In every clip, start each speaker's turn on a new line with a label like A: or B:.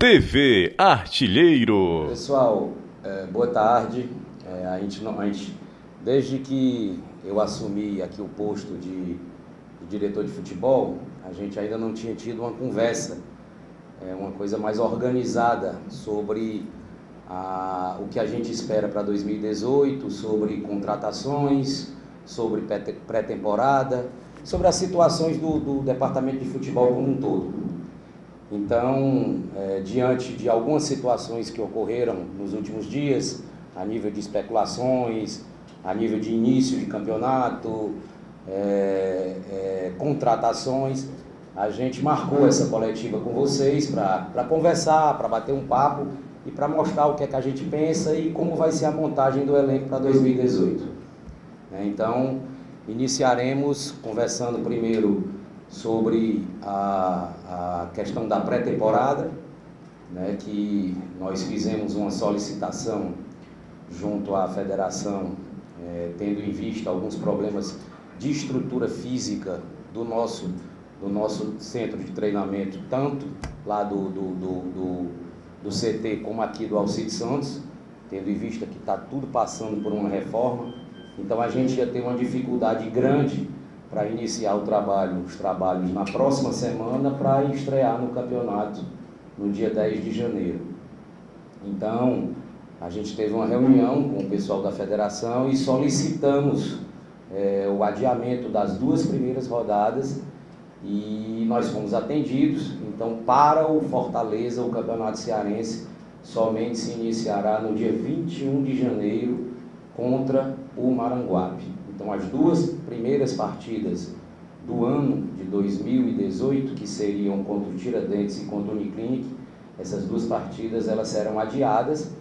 A: TV Artilheiro.
B: Pessoal, boa tarde. Desde que eu assumi aqui o posto de diretor de futebol, a gente ainda não tinha tido uma conversa, uma coisa mais organizada sobre o que a gente espera para 2018, sobre contratações, sobre pré-temporada, sobre as situações do departamento de futebol como um todo. Então, diante de algumas situações que ocorreram nos últimos dias, a nível de especulações, a nível de início de campeonato, contratações, a gente marcou essa coletiva com vocês para conversar, para bater um papo e para mostrar o que é que a gente pensa e como vai ser a montagem do elenco para 2018. Então, iniciaremos conversando primeiro sobre a questão da pré-temporada, que nós fizemos uma solicitação junto à federação, tendo em vista alguns problemas de estrutura física do nosso centro de treinamento, tanto lá do CT como aqui do Alcides Santos, tendo em vista que está tudo passando por uma reforma. Então a gente ia ter uma dificuldade grande para iniciar os trabalhos na próxima semana para estrear no campeonato no dia 10 de janeiro. Então, a gente teve uma reunião com o pessoal da federação e solicitamos o adiamento das 2 primeiras rodadas e nós fomos atendidos. Então, para o Fortaleza, o campeonato cearense somente se iniciará no dia 21 de janeiro contra o Maranguape. Então, as 2 primeiras partidas do ano de 2018, que seriam contra o Tiradentes e contra o Uniclinic, essas 2 partidas elas serão adiadas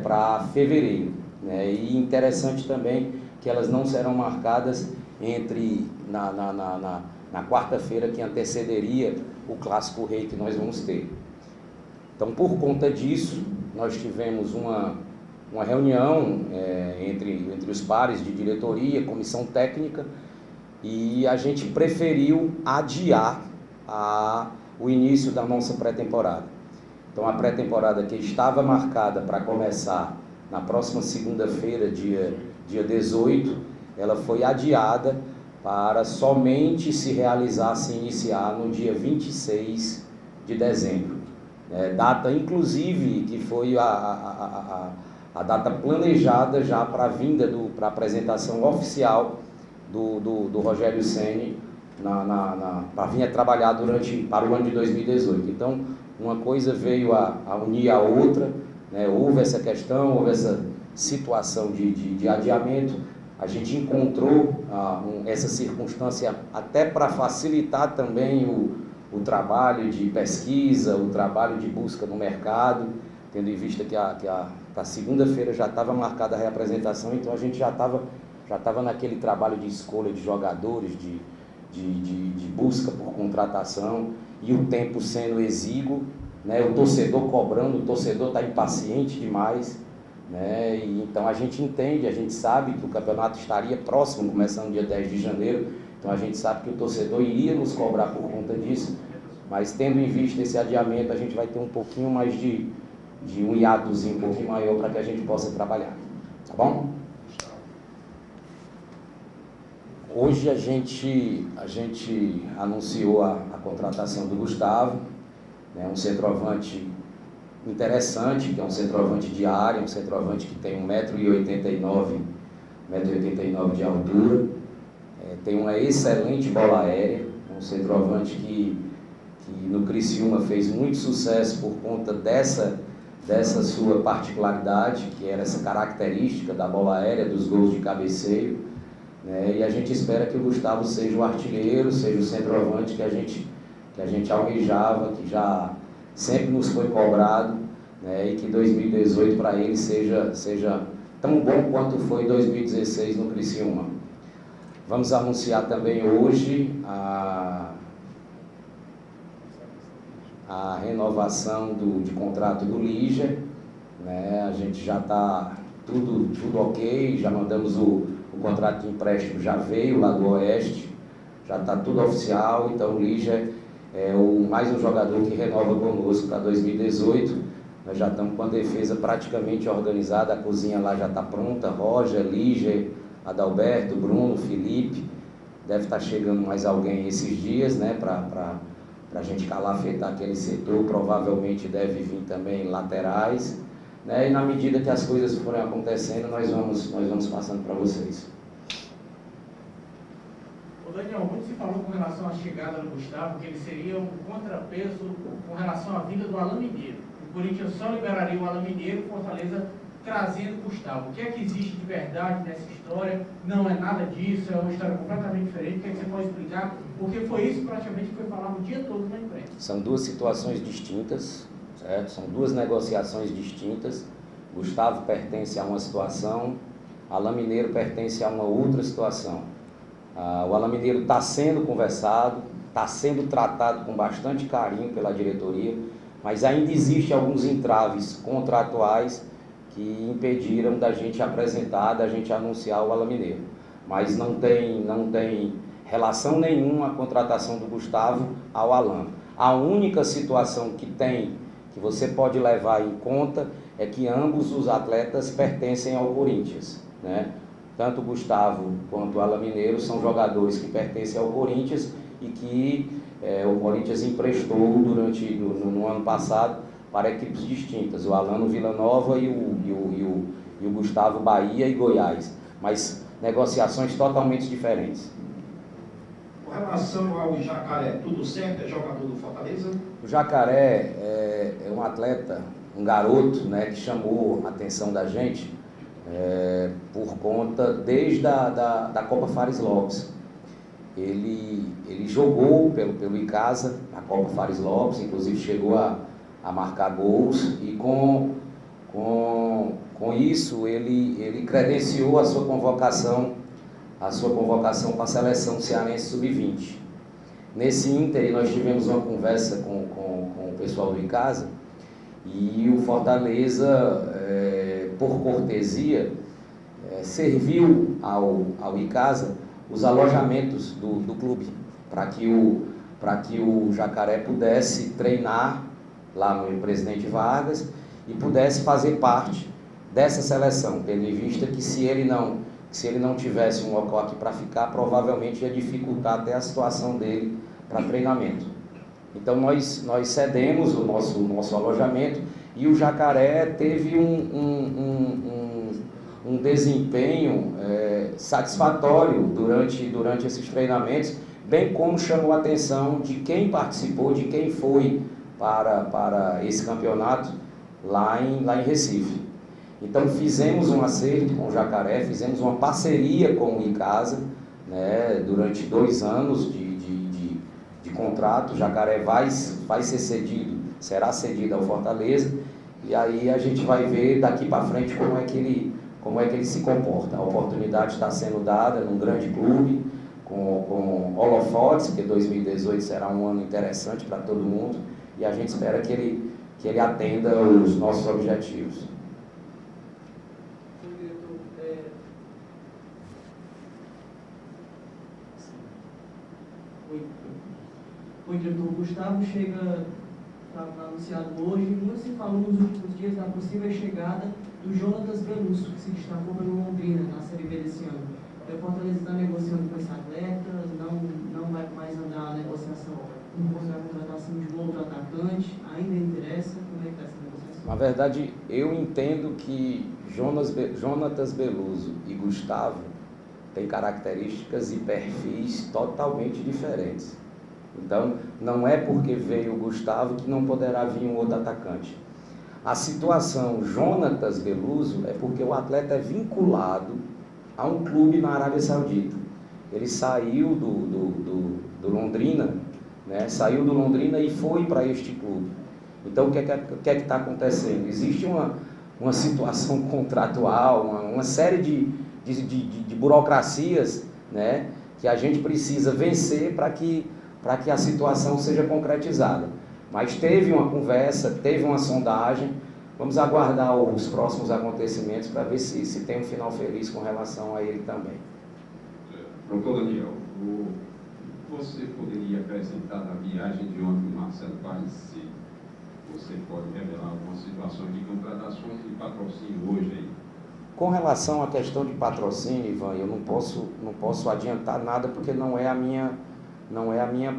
B: para fevereiro. E interessante também que elas não serão marcadas na quarta-feira que antecederia o Clássico Rei que nós vamos ter. Então, por conta disso, nós tivemos uma reunião entre os pares de diretoria, comissão técnica, e a gente preferiu adiar o início da nossa pré-temporada. Então, a pré-temporada que estava marcada para começar na próxima segunda-feira, dia 18, ela foi adiada para somente se iniciar no dia 26 de dezembro. Data, inclusive, que foi a data planejada já para a vinda, para a apresentação oficial do Rogério Ceni para vir a trabalhar para o ano de 2018. Então, uma coisa veio a unir a outra, houve essa questão, houve essa situação de adiamento. A gente encontrou essa circunstância até para facilitar também o trabalho de pesquisa, o trabalho de busca no mercado, tendo em vista que a segunda-feira já estava marcada a reapresentação, então a gente já estava naquele trabalho de escolha de jogadores, de busca por contratação, e o tempo sendo exíguo, o torcedor cobrando, o torcedor está impaciente demais, e então a gente entende, a gente sabe que o campeonato estaria próximo, começando dia 10 de janeiro, então a gente sabe que o torcedor iria nos cobrar por conta disso, mas tendo em vista esse adiamento, a gente vai ter um pouquinho mais de um hiatozinho um pouquinho maior para que a gente possa trabalhar, tá bom? Hoje a gente anunciou a contratação do Gustavo, um centroavante interessante, que é um centroavante de área, um centroavante que tem 1,89 m de altura, tem uma excelente bola aérea, um centroavante que no Criciúma fez muito sucesso por conta dessa sua particularidade, que era essa característica da bola aérea, dos gols de cabeceio, e a gente espera que o Gustavo seja o artilheiro, seja o centroavante que a gente almejava, que já sempre nos foi cobrado, e que 2018 para ele seja tão bom quanto foi 2016 no Criciúma. Vamos anunciar também hoje a renovação de contrato do Lígia, a gente já está tudo ok, já mandamos o contrato de empréstimo, já veio lá do Oeste, já está tudo oficial. Então o Lígia é mais um jogador que renova conosco para 2018. Nós já estamos com a defesa praticamente organizada, a cozinha lá já está pronta, Roger, Líger, Adalberto, Bruno, Felipe, deve estar chegando mais alguém esses dias, né, para a gente calafetar aquele setor, provavelmente deve vir também laterais, né, e na medida que as coisas forem acontecendo, nós vamos passando para vocês.
C: Ô Daniel, muito se falou com relação à chegada do Gustavo, que ele seria um contrapeso com relação à vinda do Alain Mineiro. O Corinthians só liberaria o Alain Mineiro e o Fortaleza trazendo o Gustavo. O que é que existe de verdade nessa história? Não é nada disso, é uma história completamente diferente. O que é que você pode explicar? Porque foi isso praticamente que foi falado o dia todo na imprensa.
B: São duas situações distintas, certo? São duas negociações distintas. Gustavo pertence a uma situação, Alain Mineiro pertence a uma outra situação. O Alain Mineiro está sendo conversado, está sendo tratado com bastante carinho pela diretoria, mas ainda existem alguns entraves contratuais que impediram da gente apresentar, da gente anunciar o Alain Mineiro. Mas não tem relação nenhuma a contratação do Gustavo ao Alain. A única situação que você pode levar em conta é que ambos os atletas pertencem ao Corinthians, né? Tanto o Gustavo quanto o Alain Mineiro são jogadores que pertencem ao Corinthians e que o Corinthians emprestou no ano passado para equipes distintas, o Alain no Vila Nova e o Gustavo Bahia e Goiás, mas negociações totalmente diferentes.
D: Com relação ao Jacaré, tudo certo? É jogador do Fortaleza?
B: O Jacaré é um atleta, um garoto, né, que chamou a atenção da gente por conta desde da Copa Fares Lopes. Ele jogou pelo Icasa, na Copa Fares Lopes, inclusive chegou a marcar gols e com isso ele credenciou a sua convocação para a seleção cearense sub-20. Nesse ínter nós tivemos uma conversa com o pessoal do Icasa e o Fortaleza, por cortesia, serviu ao Icasa os alojamentos do clube para que o Jacaré pudesse treinar lá no Presidente Vargas e pudesse fazer parte dessa seleção, tendo em vista que se ele não tivesse um local aqui para ficar, provavelmente ia dificultar até a situação dele para treinamento. Então nós cedemos o nosso alojamento e o Jacaré teve um desempenho satisfatório durante esses treinamentos, bem como chamou a atenção de quem participou, de quem foi para esse campeonato lá em Recife. Então fizemos um acerto com o Jacaré, fizemos uma parceria com o Icasa, né, durante 2 anos de contrato. O Jacaré vai ser cedido, será cedido ao Fortaleza, e aí a gente vai ver daqui para frente como é que ele se comporta. A oportunidade está sendo dada num grande clube, com holofotes, porque 2018 será um ano interessante para todo mundo, e a gente espera que ele atenda os nossos objetivos.
E: O diretor Gustavo chega, está anunciado hoje, muito se falou nos últimos dias da possível chegada do Jonatas Belusso, que se destacou pelo Londrina na Série B desse ano. O Fortaleza está negociando com esse atleta, não vai mais andar a negociação por conta da contratação de um outro atacante, ainda interessa? Como é que está essa negociação?
B: Na verdade, eu entendo que Jonatas Belusso e Gustavo têm características e perfis totalmente diferentes. Então, não é porque veio o Gustavo que não poderá vir um outro atacante. A situação Jonatas Belusso é porque o atleta é vinculado a um clube na Arábia Saudita. Ele saiu do Londrina, né? Saiu do Londrina e foi para este clube. Então, o que é que está acontecendo? Existe uma situação contratual, uma série de burocracias, né, que a gente precisa vencer para que a situação seja concretizada. Mas teve uma conversa, teve uma sondagem, vamos aguardar os próximos acontecimentos para ver se tem um final feliz com relação a ele também.
D: Doutor Daniel,
F: você poderia acrescentar na viagem de ontem do Marcelo Paes, se você pode revelar algumas situações de contratações e patrocínio hoje aí?
B: Com relação à questão de patrocínio, Ivan, eu não posso adiantar nada porque não é a minha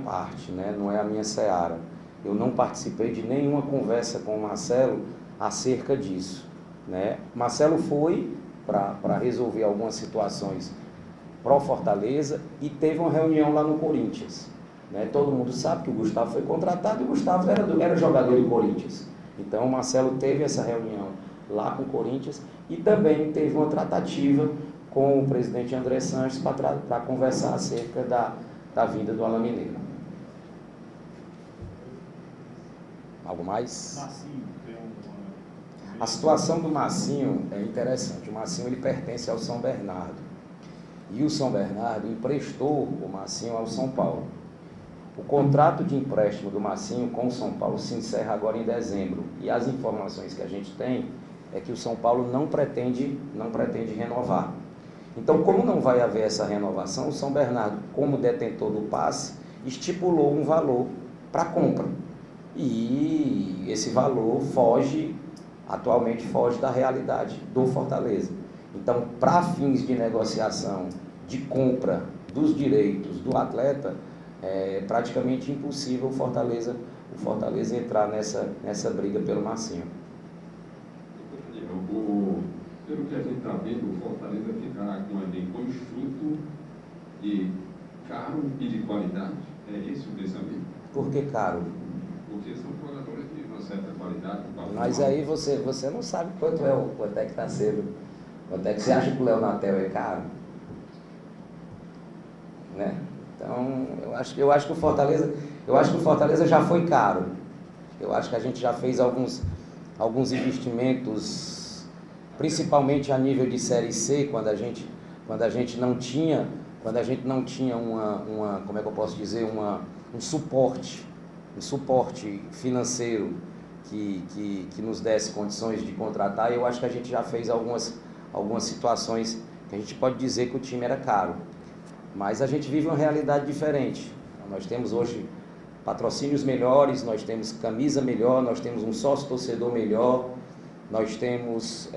B: parte, né? Não é a minha seara. Eu não participei de nenhuma conversa com o Marcelo acerca disso, né? Marcelo foi para resolver algumas situações pró Fortaleza e teve uma reunião lá no Corinthians, né? Todo mundo sabe que o Gustavo foi contratado e o Gustavo era jogador do Corinthians. Então o Marcelo teve essa reunião lá com o Corinthians e também teve uma tratativa com o presidente André Sanches para conversar acerca da vinda do Alain Mineiro. Algo mais?
G: Massinho,
B: A situação do Massinho é interessante. O Massinho ele pertence ao São Bernardo. E o São Bernardo emprestou o Massinho ao São Paulo. O contrato de empréstimo do Massinho com o São Paulo se encerra agora em dezembro. E as informações que a gente tem é que o São Paulo não pretende renovar. Então, como não vai haver essa renovação, o São Bernardo, como detentor do passe, estipulou um valor para compra. E esse valor atualmente foge da realidade do Fortaleza. Então, para fins de negociação, de compra dos direitos do atleta, é praticamente impossível o Fortaleza entrar nessa briga pelo Massinho.
F: Pelo que a gente está vendo, o Fortaleza ficará com um elenco enxuto e caro e de qualidade. É esse o pensamento?
B: Por que caro?
F: Porque são jogadores de uma certa qualidade.
B: Mas aí você não sabe quanto é que está sendo. Quanto é que você acha que o Leonatel é caro? Né? Então, eu acho que o Fortaleza já foi caro. Eu acho que a gente já fez alguns investimentos, principalmente a nível de Série C, quando a gente não tinha como é que eu posso dizer, um suporte financeiro que nos desse condições de contratar. Eu acho que a gente já fez algumas situações que a gente pode dizer que o time era caro. Mas a gente vive uma realidade diferente. Nós temos hoje patrocínios melhores, nós temos camisa melhor, nós temos um sócio-torcedor melhor, nós temos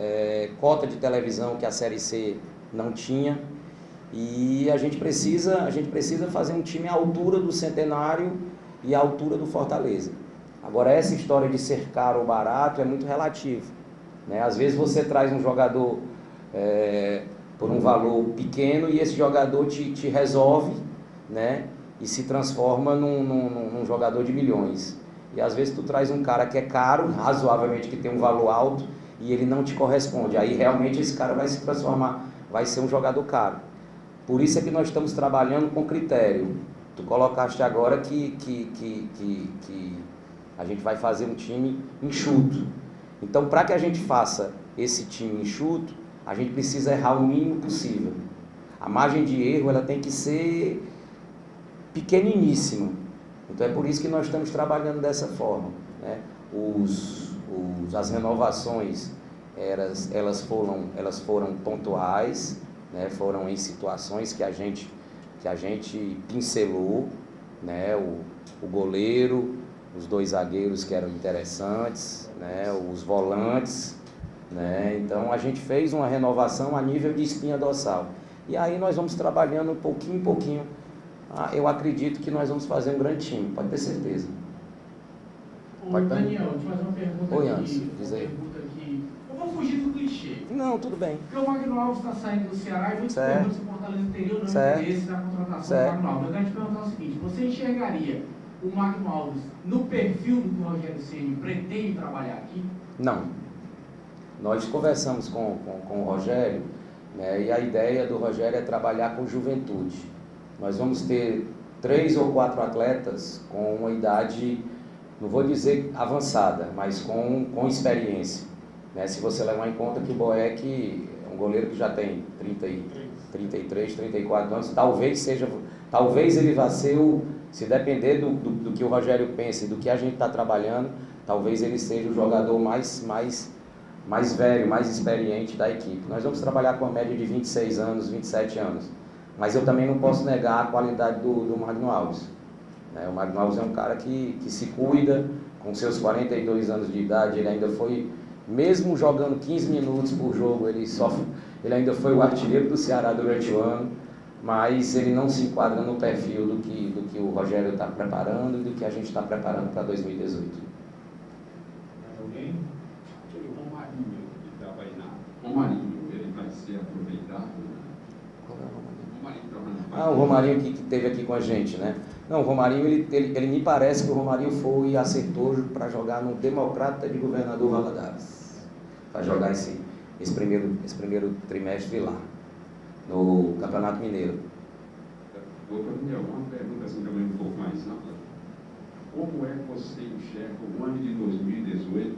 B: cota de televisão que a Série C não tinha, e a gente precisa fazer um time à altura do Centenário e à altura do Fortaleza. Agora, essa história de ser caro ou barato é muito relativo, né? Às vezes você traz um jogador por um valor pequeno e esse jogador te resolve, né? E se transforma num jogador de milhões. E às vezes tu traz um cara que é caro, razoavelmente que tem um valor alto, e ele não te corresponde. Aí realmente esse cara vai se transformar, vai ser um jogador caro. Por isso é que nós estamos trabalhando com critério. Tu colocaste agora que a gente vai fazer um time enxuto. Então, para que a gente faça esse time enxuto, a gente precisa errar o mínimo possível. A margem de erro ela tem que ser pequeniníssima. Então é por isso que nós estamos trabalhando dessa forma, né? As renovações elas foram pontuais, né? Foram em situações que a gente pincelou, né? O goleiro, os dois zagueiros que eram interessantes, né? Os volantes, né? Então a gente fez uma renovação a nível de espinha dorsal. E aí nós vamos trabalhando pouquinho em pouquinho. Eu acredito que nós vamos fazer um grande time, pode ter certeza.
C: Daniel, deixa eu fazer uma pergunta
B: Oi,
C: aqui.
B: Anderson, diz aí.
C: Eu vou fugir do clichê.
B: Não, tudo bem.
C: Porque o Magno Alves está saindo do Ceará e muitos perguntam se o Fortaleza teria ou não interesse na contratação do Magno Alves. Eu quero te perguntar o seguinte: você enxergaria o Magno Alves no perfil do que o Rogério Ceni pretende trabalhar aqui?
B: Não. Nós conversamos com o Rogério, né, e a ideia do Rogério é trabalhar com juventude. Nós vamos ter 3 ou 4 atletas com uma idade, não vou dizer avançada, mas com experiência, né? Se você levar em conta que o Boeck é um goleiro que já tem 33, 34 anos, talvez ele vá ser se depender do que o Rogério pensa e do que a gente está trabalhando, talvez ele seja o jogador mais velho, mais experiente da equipe. Nós vamos trabalhar com a média de 26 anos, 27 anos. Mas eu também não posso negar a qualidade do Magno Alves. Né? O Magno Alves é um cara que se cuida, com seus 42 anos de idade, ele ainda foi, mesmo jogando 15 minutos por jogo, ele ainda foi o artilheiro do Ceará durante o ano, mas ele não se enquadra no perfil do que o Rogério está preparando e do que a gente está preparando para 2018.
F: Alguém? Aquele Romarinho que estava aí na... Romarinho, ele vai ser aproveitado?
B: Qual é o Romarinho?
F: Romarinho estava na...
B: Ah, o Romarinho que esteve aqui com a gente, né? Não, o Romarinho, ele me parece que o Romarinho foi e acertou para jogar no Democrata de Governador Valadares. Para jogar esse primeiro trimestre lá, no Campeonato Mineiro.
F: Vou fazer uma pergunta assim também um pouco mais ampla. Como é que você enxerga o ano de 2018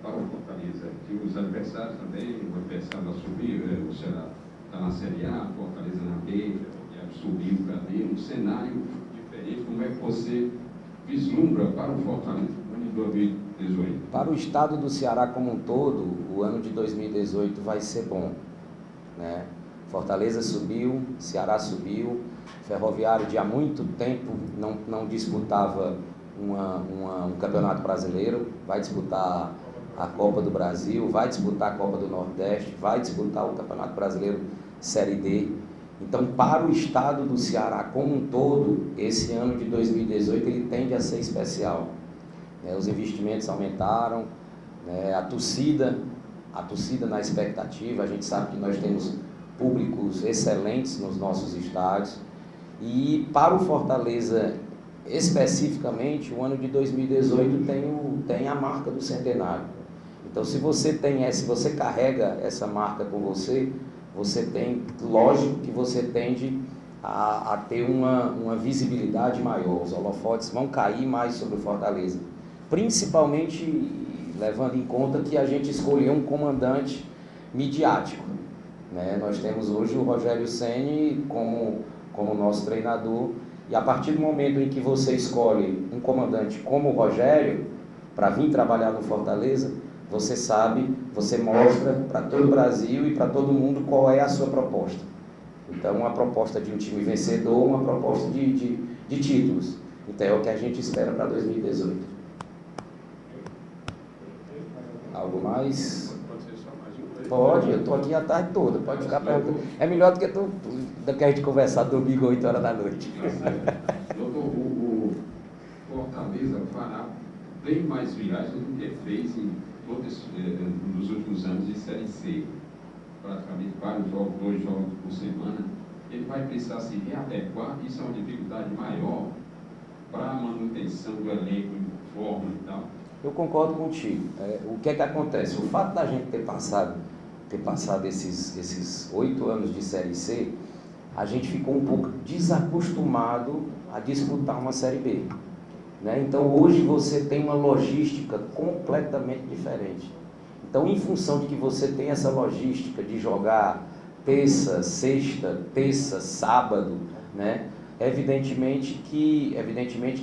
F: para o Fortaleza? Que os adversários também, o adversário subiu, o Ceará está na Série A, Fortaleza na B, subiu para B, um cenário diferente. Como é que você vislumbra para o Fortaleza no ano de 2018?
B: Para o estado do Ceará como um todo, o ano de 2018 vai ser bom, né? Fortaleza subiu, Ceará subiu, Ferroviário de há muito tempo não disputava um campeonato brasileiro, vai disputar a Copa do Brasil, vai disputar a Copa do Nordeste, vai disputar o Campeonato Brasileiro Série D. Então, para o estado do Ceará como um todo, esse ano de 2018 ele tende a ser especial. Os investimentos aumentaram, a torcida na expectativa, a gente sabe que nós temos públicos excelentes nos nossos estádios. E para o Fortaleza, especificamente, o ano de 2018 tem a marca do centenário. Então, se você carrega essa marca com você, lógico que você tende a ter uma visibilidade maior. Os holofotes vão cair mais sobre o Fortaleza. Principalmente levando em conta que a gente escolheu um comandante midiático. Né? Nós temos hoje o Rogério Ceni como nosso treinador, e a partir do momento em que você escolhe um comandante como o Rogério, para vir trabalhar no Fortaleza, você sabe, você mostra para todo o Brasil e para todo mundo qual é a sua proposta. Então, uma proposta de um time vencedor, uma proposta de títulos. Então, é o que a gente espera para 2018. Algo mais? Pode, eu estou aqui a tarde toda, pode ficar perguntando. É melhor do que a gente conversar domingo, 8 horas da noite.
F: Doutor, o Fortaleza fará bem mais viagens do que fez nos últimos anos de Série C. Praticamente vários jogos, 2 jogos por semana. Ele vai precisar se readequar, isso é uma dificuldade maior para a manutenção do elenco em forma e tal.
B: Eu concordo contigo. O que é que acontece? O fato da gente ter passado esses 8 anos de Série C, a gente ficou um pouco desacostumado a disputar uma Série B. Né? Então, hoje você tem uma logística completamente diferente. Então, em função de que você tem essa logística de jogar terça, sexta, sábado, né? Evidentemente que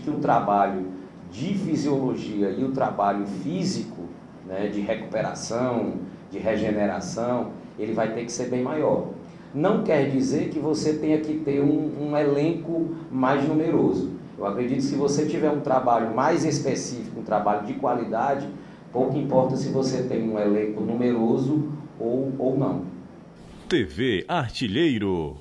B: o trabalho de fisiologia e o trabalho físico, né, de recuperação, de regeneração, ele vai ter que ser bem maior. Não quer dizer que você tenha que ter um elenco mais numeroso. Eu acredito que se você tiver um trabalho mais específico, um trabalho de qualidade, pouco importa se você tem um elenco numeroso ou não.
A: TV Artilheiro.